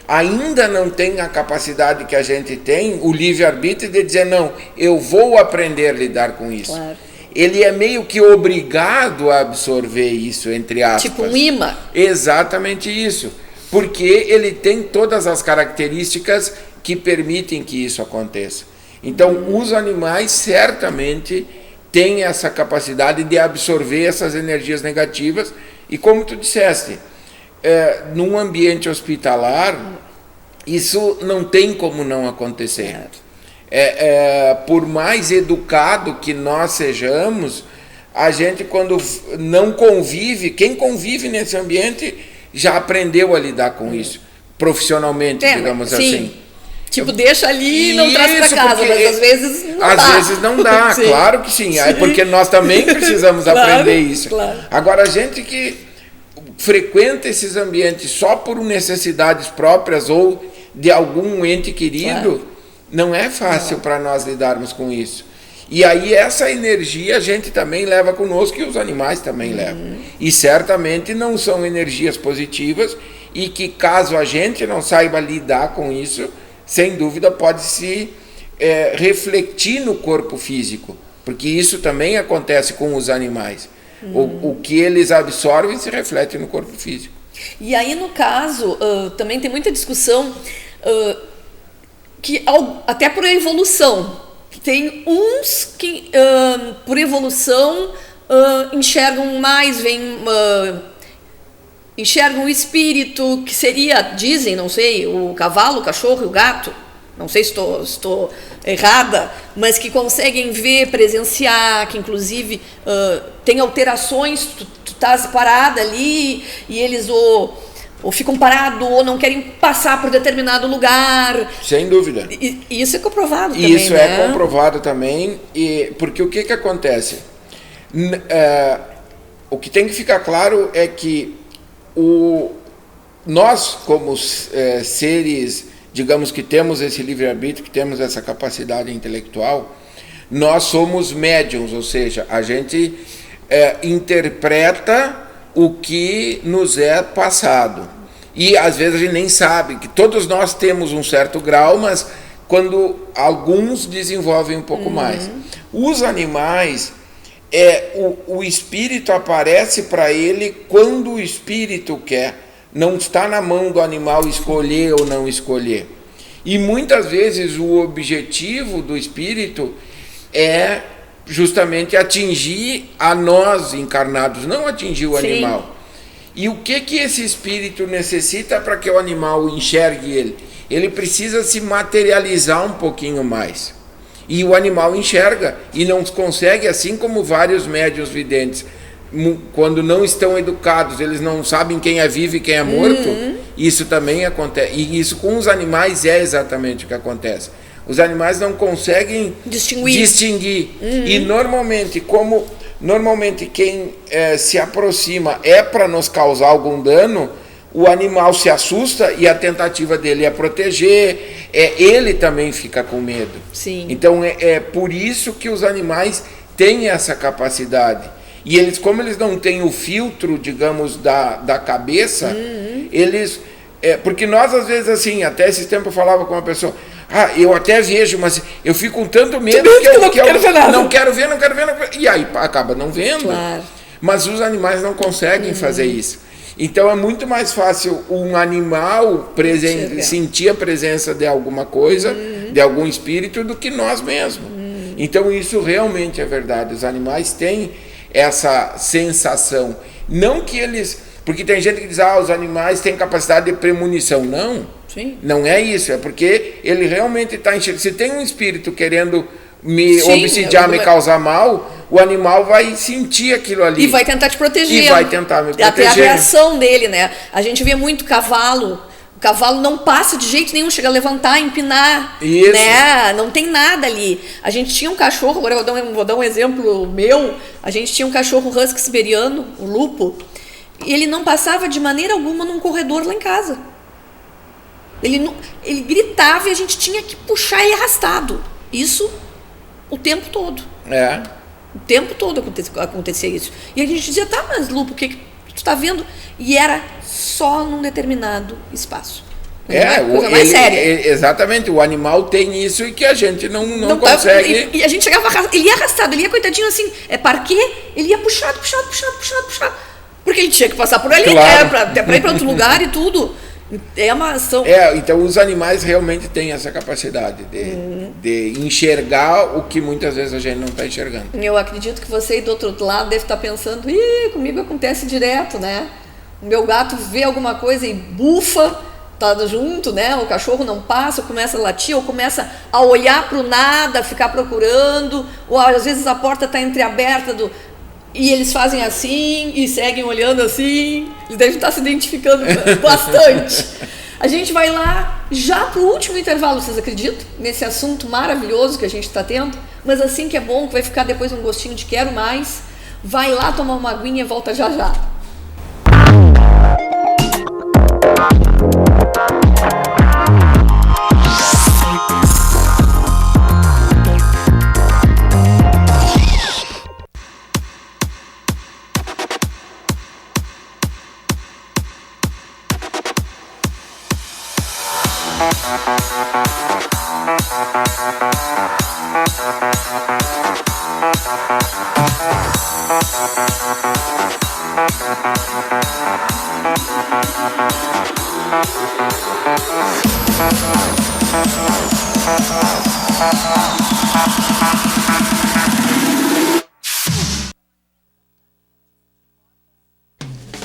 ainda não têm a capacidade que a gente tem, o livre-arbítrio de dizer, não, eu vou aprender a lidar com isso. Claro. Ele é meio que obrigado a absorver isso, entre aspas. Tipo um imã. Exatamente isso. Porque ele tem todas as características que permitem que isso aconteça. Então, os animais certamente têm essa capacidade de absorver essas energias negativas. E como tu disseste, num ambiente hospitalar, isso não tem como não acontecer. Por mais educado que nós sejamos, a gente quando não convive, quem convive nesse ambiente já aprendeu a lidar com isso, profissionalmente, digamos assim. Tipo, deixa ali e não traz para casa, mas às vezes não dá. Às vezes não dá, claro que sim. É porque nós também precisamos aprender isso. Claro. Agora, a gente que frequenta esses ambientes só por necessidades próprias ou de algum ente querido, não é fácil para nós lidarmos com isso. E aí essa energia a gente também leva conosco e os animais também levam. E certamente não são energias positivas e que caso a gente não saiba lidar com isso, sem dúvida pode se refletir no corpo físico. Porque isso também acontece com os animais. O que eles absorvem se reflete no corpo físico. E aí no caso, também tem muita discussão que até por evolução, tem uns que por evolução enxergam mais, enxergam o espírito, que seria, dizem, não sei, o cavalo, o cachorro e o gato, não sei se estou errada, mas que conseguem ver, presenciar, que inclusive tem alterações, tu estás parada ali e eles ou ficam parados, ou não querem passar por determinado lugar. Sem dúvida. E isso é comprovado também, isso é comprovado também, porque o que acontece? O que tem que ficar claro é que nós, como seres, digamos que temos esse livre-arbítrio, que temos essa capacidade intelectual, nós somos médiums, ou seja, a gente interpreta o que nos é passado. E às vezes a gente nem sabe, que todos nós temos um certo grau, mas quando alguns desenvolvem um pouco mais. Os animais, o espírito aparece para ele quando o espírito quer. Não está na mão do animal escolher ou não escolher. E muitas vezes o objetivo do espírito é justamente atingir a nós encarnados, não atingir o animal. E o que esse espírito necessita para que o animal enxergue ele? Ele precisa se materializar um pouquinho mais. E o animal enxerga e não consegue, assim como vários médiuns videntes, quando não estão educados, eles não sabem quem é vivo e quem é morto. Isso também acontece. E isso com os animais é exatamente o que acontece. Os animais não conseguem distinguir. E normalmente quem se aproxima para nos causar algum dano, o animal se assusta e a tentativa dele é proteger, ele também fica com medo. Sim. Então é por isso que os animais têm essa capacidade. E eles, como eles não têm o filtro, digamos, da cabeça, eles... porque nós, às vezes, assim, até esse tempo eu falava com uma pessoa, eu até vejo, mas eu fico com tanto medo que eu não quero ver, e aí acaba não vendo. Claro. Mas os animais não conseguem fazer isso. Então é muito mais fácil um animal sentir a presença de alguma coisa, de algum espírito, do que nós mesmos. Então isso realmente é verdade. Os animais têm essa sensação. Não que eles... Porque tem gente que diz, os animais têm capacidade de premonição. Não, não é isso. É porque ele realmente está enxergando. Se tem um espírito querendo me obsidiar, me causar mal, o animal vai sentir aquilo ali. E vai tentar te proteger. E vai tentar me proteger. Até a reação dele, né? A gente vê muito cavalo cavalo não passa de jeito nenhum, chega a levantar, empinar, Isso. né? Não tem nada ali. A gente tinha um cachorro, agora eu vou dar um exemplo meu, a gente tinha um cachorro husky siberiano, o Lupo, e ele não passava de maneira alguma num corredor lá em casa. Ele gritava e a gente tinha que puxar ele arrastado. Isso o tempo todo. O tempo todo acontecia isso. E a gente dizia, tá, mas Lupo, o que tu tá vendo? E era só num determinado espaço. Coisa mais séria. Exatamente, o animal tem isso e que a gente não consegue. E a gente chegava, ele ia arrastado, ele ia coitadinho assim, parquê, ele ia puxado. Porque ele tinha que passar por ali, claro. Até pra ir pra outro lugar e tudo. É uma ação. Então os animais realmente têm essa capacidade de enxergar o que muitas vezes a gente não está enxergando. Eu acredito que você aí do outro lado deve estar pensando, comigo acontece direto, né? O meu gato vê alguma coisa e bufa, tá junto, né? O cachorro não passa, ou começa a latir, ou começa a olhar pro nada, ficar procurando, ou às vezes a porta está entreaberta e eles fazem assim e seguem olhando assim. Eles devem estar se identificando bastante. A gente vai lá já pro último intervalo, vocês acreditam? Nesse assunto maravilhoso que a gente está tendo. Mas assim que é bom, que vai ficar depois um gostinho de quero mais. Vai lá tomar uma aguinha e volta já já.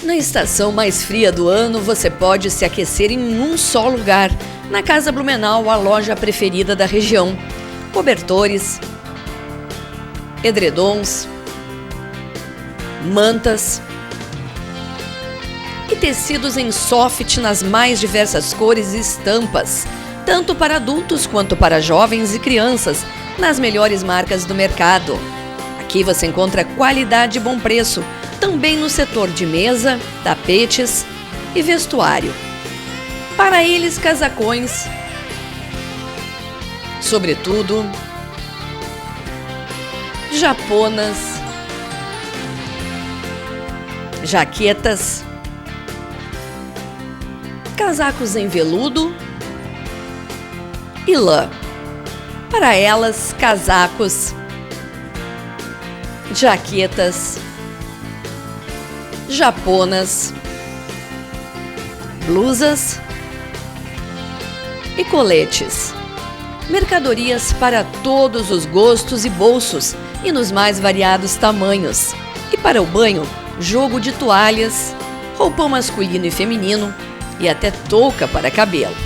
Na estação mais fria do ano, você pode se aquecer em um só lugar. Na Casa Blumenau, a loja preferida da região. Cobertores, edredons, mantas e tecidos em soft nas mais diversas cores e estampas, tanto para adultos quanto para jovens e crianças, nas melhores marcas do mercado. Aqui você encontra qualidade e bom preço, também no setor de mesa, tapetes e vestuário. Para eles, casacões, sobretudo, japonas, jaquetas, casacos em veludo e lã. Para elas, casacos, jaquetas, japonas, blusas e coletes. Mercadorias para todos os gostos e bolsos e nos mais variados tamanhos. E para o banho, jogo de toalhas, roupão masculino e feminino e até touca para cabelo.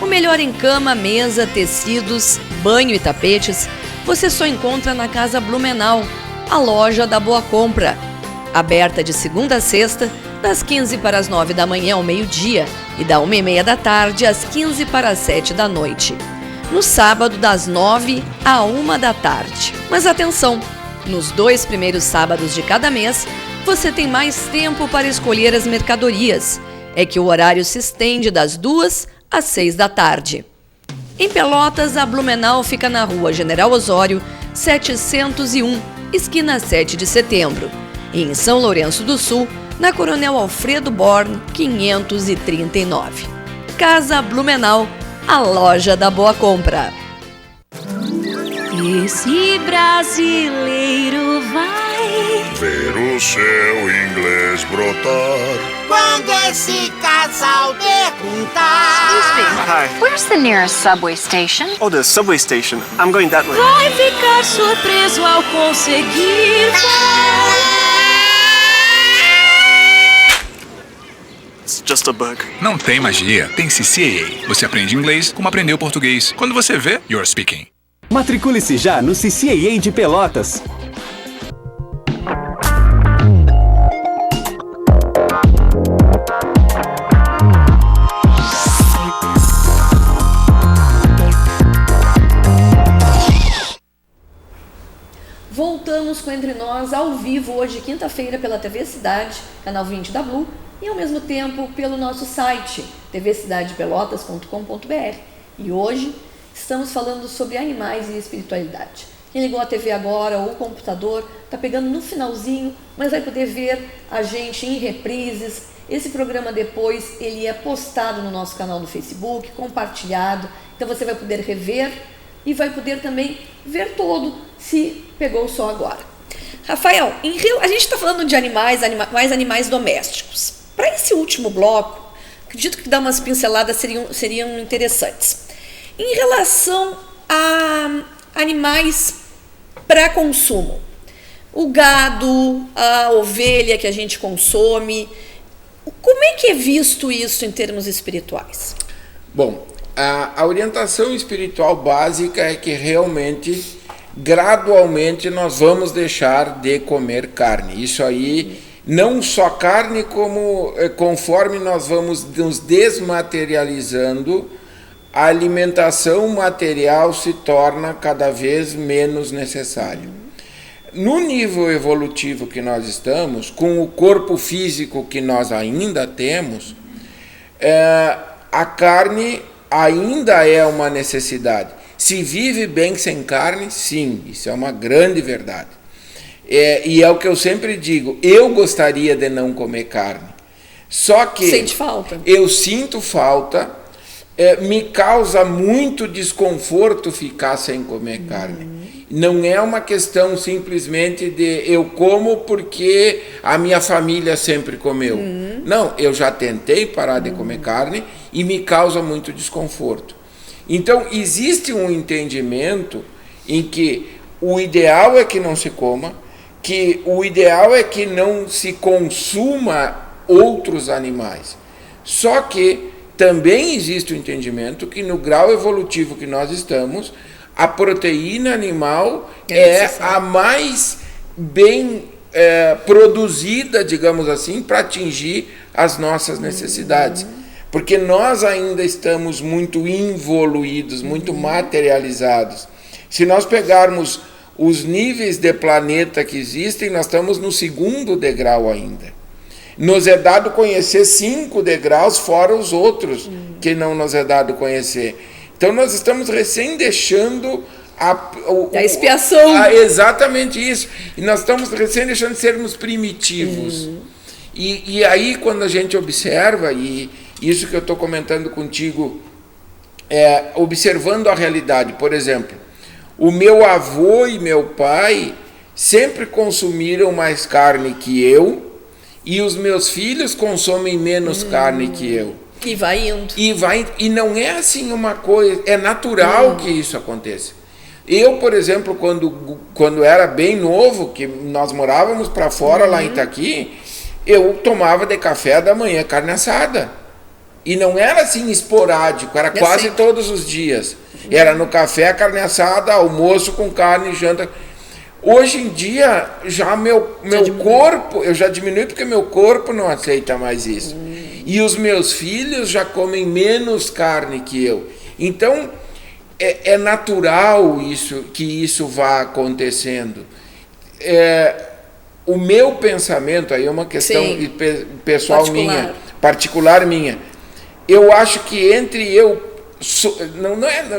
O melhor em cama, mesa, tecidos, banho e tapetes você só encontra na Casa Blumenau, a loja da Boa Compra. Aberta de segunda a sexta, das 15 para as 9 da manhã ao meio-dia e da 1h30 da tarde às 15 para as 7 da noite. No sábado, das 9 à 1 da tarde. Mas atenção, nos 2 primeiros sábados de cada mês, você tem mais tempo para escolher as mercadorias. É que o horário se estende das 2 às 6 da tarde. Em Pelotas, a Blumenau fica na Rua General Osório, 701, esquina 7 de setembro. E em São Lourenço do Sul, na Coronel Alfredo Born, 539. Casa Blumenau, a loja da Boa Compra. Esse brasileiro vai ver o seu inglês brotar. Quando esse casal perguntar. Excuse me. Hi. Where's the nearest subway station? Oh, the subway station. I'm going that way. vai ficar surpreso ao conseguir It's just a bug. Não tem magia, tem CCAA. Você aprende inglês como aprendeu português. Quando você vê, you're speaking. Matricule-se já no CCAA de Pelotas. Voltamos com Entre Nós ao vivo hoje, quinta-feira, pela TV Cidade, canal 20 da Blue, e ao mesmo tempo pelo nosso site, tvcidadepelotas.com.br. E hoje estamos falando sobre animais e espiritualidade. Quem ligou a TV agora ou o computador está pegando no finalzinho, mas vai poder ver a gente em reprises. Esse programa depois ele é postado no nosso canal do Facebook, compartilhado, então você vai poder rever e vai poder também ver todo, se pegou só agora. Rafael, a gente está falando de animais domésticos. Para esse último bloco, acredito que dar umas pinceladas seriam interessantes. Em relação a animais para consumo, o gado, a ovelha que a gente consome, como é que é visto isso em termos espirituais? Bom, a orientação espiritual básica é que realmente, gradualmente, nós vamos deixar de comer carne. Isso aí, não só carne, como conforme nós vamos nos desmaterializando, a alimentação material se torna cada vez menos necessária. No nível evolutivo que nós estamos, com o corpo físico que nós ainda temos, a carne ainda é uma necessidade. Se vive bem sem carne, sim, isso é uma grande verdade. E é o que eu sempre digo, eu gostaria de não comer carne. Só que sente falta? Eu sinto falta, me causa muito desconforto ficar sem comer carne. Não é uma questão simplesmente de eu como porque a minha família sempre comeu. Não, eu já tentei parar de comer carne e me causa muito desconforto. Então, existe um entendimento em que o ideal é que não se coma, que o ideal é que não se consuma outros animais. Só que também existe o entendimento que no grau evolutivo que nós estamos, a proteína animal é a mais bem produzida, digamos assim, para atingir as nossas necessidades. Porque nós ainda estamos muito involuídos, muito materializados. Se nós pegarmos os níveis de planeta que existem, nós estamos no 2º degrau ainda. Nos é dado conhecer 5 degraus, fora os outros que não nos é dado conhecer. Então nós estamos recém deixando a expiação. Exatamente isso. E nós estamos recém deixando de sermos primitivos. E aí quando a gente observa, e isso que eu estou comentando contigo, observando a realidade, por exemplo, o meu avô e meu pai sempre consumiram mais carne que eu, e os meus filhos consomem menos carne que eu. E vai indo. E não é assim uma coisa, é natural que isso aconteça. Eu, por exemplo, quando era bem novo, que nós morávamos para fora, lá em Itaqui, eu tomava de café da manhã carne assada. E não era assim esporádico, era quase todos os dias. Era no café carne assada, almoço com carne, janta. Hoje em dia, já meu corpo, eu já diminui porque meu corpo não aceita mais isso. E os meus filhos já comem menos carne que eu. Então, é natural que isso vá acontecendo. O meu pensamento, aí é uma questão pessoal particular minha. Eu acho que entre eu,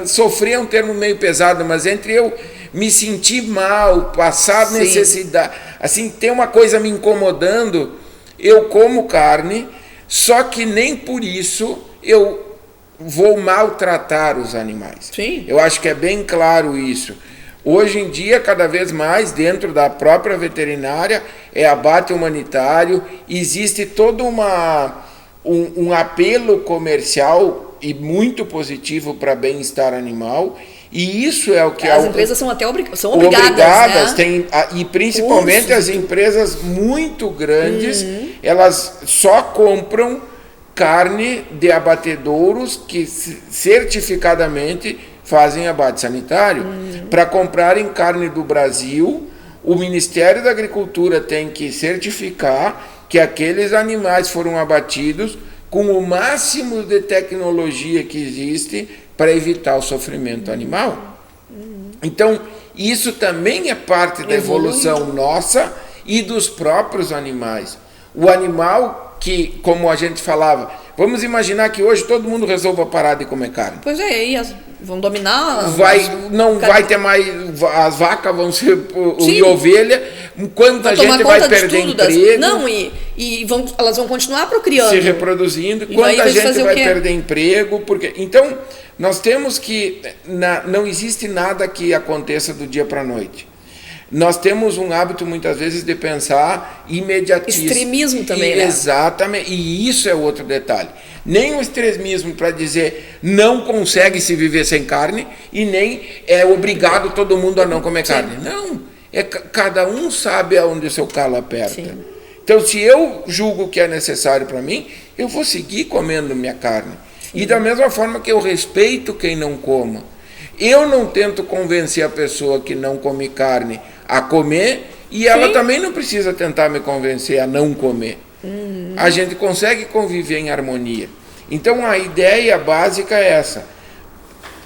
sofrer é um termo meio pesado, mas entre eu me sentir mal, passar necessidade, assim, ter uma coisa me incomodando, eu como carne, só que nem por isso eu vou maltratar os animais. Eu acho que é bem claro isso. Hoje em dia, cada vez mais, dentro da própria veterinária, abate humanitário, existe todo um apelo comercial e muito positivo para bem-estar animal, e isso é o que as empresas são até obrigadas, né? E principalmente as empresas muito grandes, elas só compram carne de abatedouros que certificadamente fazem abate sanitário. Para comprarem carne do Brasil, o Ministério da Agricultura tem que certificar que aqueles animais foram abatidos com o máximo de tecnologia que existe para evitar o sofrimento animal. Então, Isso também é parte da evolução nossa e dos próprios animais. O animal que, como a gente falava, vamos imaginar que hoje todo mundo resolva parar de comer carne. Pois é, e vão dominar... Não vai ter mais... As vacas vão ser... E ovelha, quanta gente vai perder emprego. Elas vão continuar procriando. Se reproduzindo. Quanta gente vai perder emprego. Então, nós temos que... Não existe nada que aconteça do dia para a noite. Nós temos um hábito, muitas vezes, de pensar imediatista. Extremismo também, né? Exatamente. E isso é outro detalhe. Nem o extremismo para dizer não consegue se viver sem carne e nem é obrigado todo mundo a não comer carne. Não. Cada um sabe aonde o seu calo aperta. Sim. Então, se eu julgo que é necessário para mim, eu vou seguir comendo minha carne. Sim. E da mesma forma que eu respeito quem não coma. Eu não tento convencer a pessoa que não come carne a comer e ela também não precisa tentar me convencer a não comer. A gente consegue conviver em harmonia. Então a ideia básica é essa.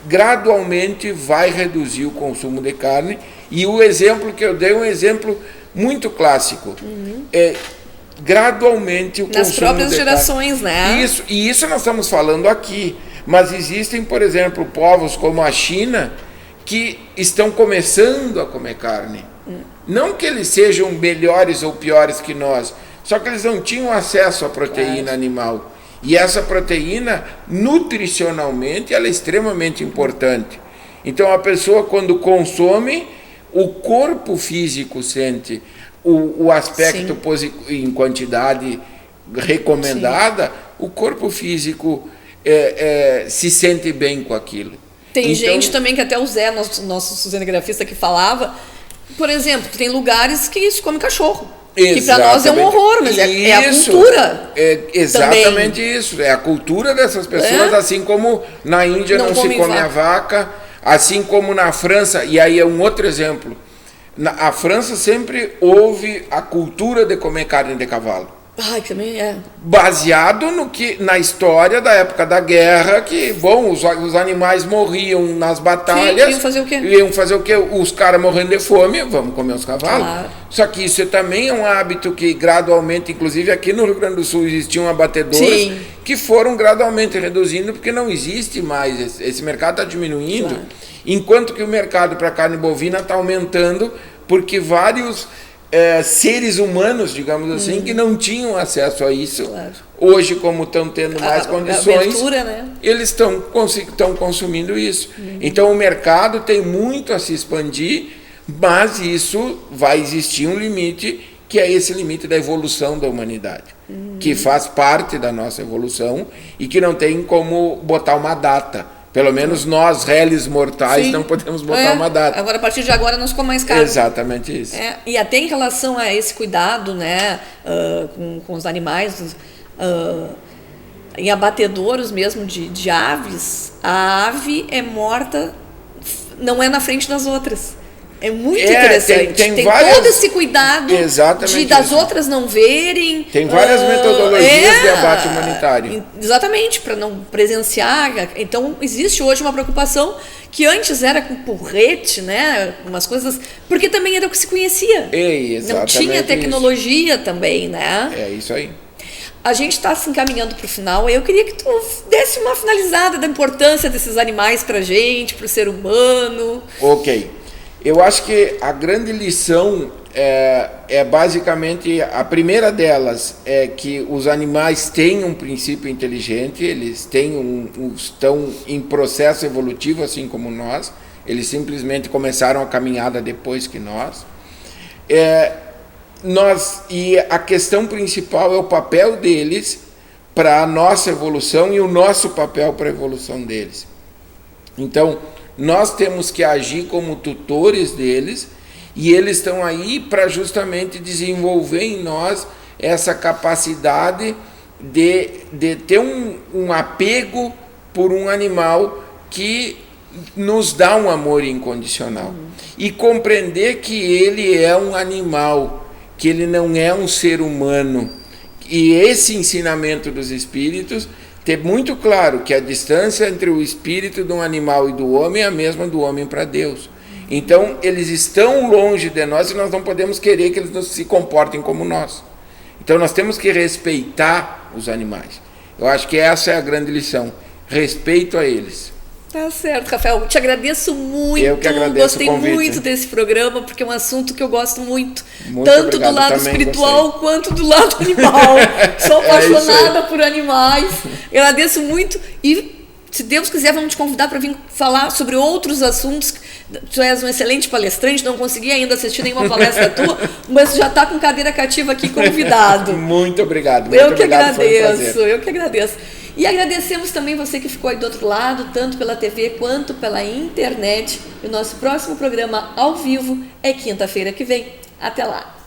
Gradualmente vai reduzir o consumo de carne e o exemplo que eu dei é um exemplo muito clássico. Gradualmente o consumo de carne. Nas próprias gerações, né? Isso nós estamos falando aqui. Mas existem, por exemplo, povos como a China que estão começando a comer carne. Não que eles sejam melhores ou piores que nós, só que eles não tinham acesso à proteína animal. E essa proteína, nutricionalmente, ela é extremamente importante. Então, a pessoa, quando consome, o corpo físico sente o aspecto positivo em quantidade recomendada, o corpo físico se sente bem com aquilo. Tem gente também que até o Zé, nosso cinegrafista, que falava, por exemplo, tem lugares que se come cachorro. Exatamente. Que para nós é um horror, mas é a cultura. Exatamente também. Isso. É a cultura dessas pessoas, assim como na Índia não se come a vaca, assim como na França, e aí é um outro exemplo. A França sempre houve a cultura de comer carne de cavalo. Também é. Baseado na história da época da guerra, que, bom, os animais morriam nas batalhas. Iam fazer o quê? Iam fazer o quê? Os caras morrendo de fome, vamos comer os cavalos. Claro. Só que isso também é um hábito que gradualmente, inclusive aqui no Rio Grande do Sul, existiam abatedouros que foram gradualmente reduzindo, porque não existe mais. Esse mercado está diminuindo. Claro. Enquanto que o mercado para carne bovina está aumentando, porque vários... seres humanos, digamos assim, que não tinham acesso a isso. Claro. Hoje, como estão tendo mais condições, eles estão consumindo isso. Então, o mercado tem muito a se expandir, mas isso vai existir um limite, que é esse limite da evolução da humanidade, que faz parte da nossa evolução e que não tem como botar uma data. Pelo menos nós, réis mortais, não podemos botar uma data. Agora, a partir de agora, não se come mais carne. Exatamente isso. E até em relação a esse cuidado, né, com os animais, em abatedouros mesmo de aves, a ave é morta, não é na frente das outras. É muito interessante. Tem várias, todo esse cuidado das outras não verem. Tem várias metodologias de abate humanitário. Exatamente, para não presenciar. Então, existe hoje uma preocupação que antes era com porrete, né? Umas coisas. Porque também era o que se conhecia. Não tinha tecnologia também, né? É isso aí. A gente está se encaminhando para o final. Eu queria que tu desse uma finalizada da importância desses animais para a gente, para o ser humano. Ok. Eu acho que a grande lição é basicamente, a primeira delas é que os animais têm um princípio inteligente, eles estão em processo evolutivo, assim como nós, eles simplesmente começaram a caminhada depois que nós. E a questão principal é o papel deles para a nossa evolução e o nosso papel para a evolução deles. Então, nós temos que agir como tutores deles e eles estão aí para justamente desenvolver em nós essa capacidade de ter um apego por um animal que nos dá um amor incondicional e compreender que ele é um animal, que ele não é um ser humano. E esse ensinamento dos espíritos ter muito claro que a distância entre o espírito de um animal e do homem é a mesma do homem para Deus. Então, eles estão longe de nós e nós não podemos querer que eles se comportem como nós. Então, nós temos que respeitar os animais. Eu acho que essa é a grande lição. Respeito a eles. Tá certo, Rafael. Te agradeço muito. Eu que agradeço Gostei o convite. muito desse programa, porque é um assunto que eu gosto muito. Muito tanto obrigado, do lado também espiritual gostei. quanto do lado animal. Sou apaixonada por animais. Eu agradeço muito e, se Deus quiser, vamos te convidar para vir falar sobre outros assuntos. Tu és um excelente palestrante, não consegui ainda assistir nenhuma palestra tua, mas já está com cadeira cativa aqui convidado. Muito obrigado. Eu que agradeço. E agradecemos também você que ficou aí do outro lado, tanto pela TV quanto pela internet. E o nosso próximo programa ao vivo é quinta-feira que vem. Até lá!